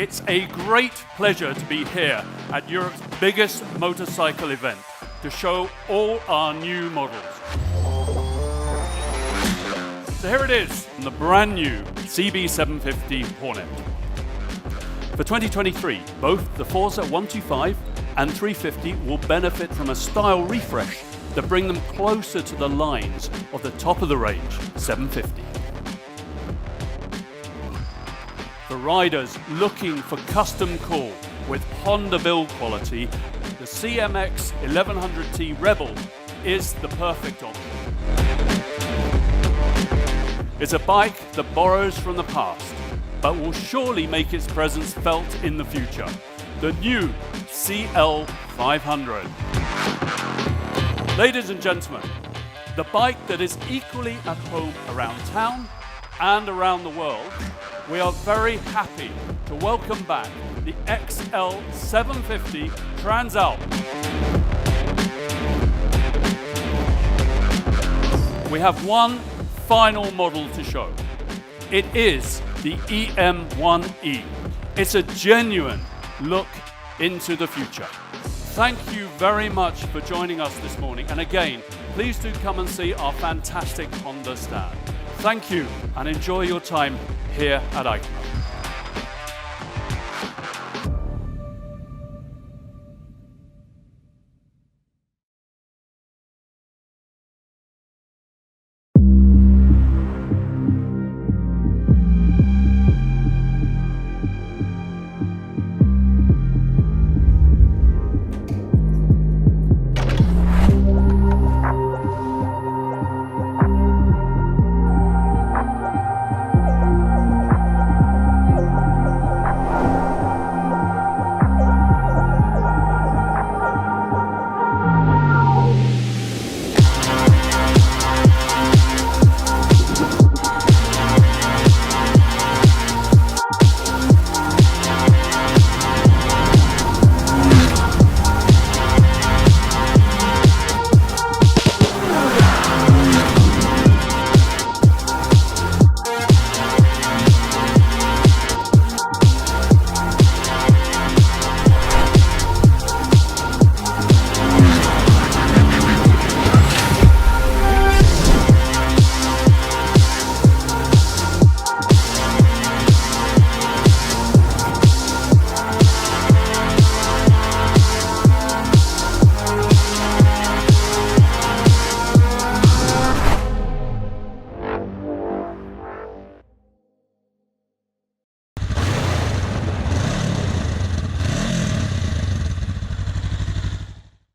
It's a great pleasure to be here at Europe's biggest motorcycle event to show all our new models. So here it is, the brand new CB750 Hornet. For 2023, both the Forza 125 and 350 will benefit from a style refresh to bring them closer to the lines of the top-of-the-range 750. For riders looking for custom cool with Honda build quality, the CMX 1100T Rebel is the perfect option. It's a bike that borrows from the past, but will surely make its presence felt in the future. The new CL500. Ladies and gentlemen, the bike that is equally at home around town and around the world, we are very happy to welcome back the XL750 Transalp. We have one final model to show. It is the EM1E. It's a genuine look into the future. Thank you very much for joining us this morning. And again, please do come and see our fantastic Honda stand. Thank you and enjoy your time here at EICMA.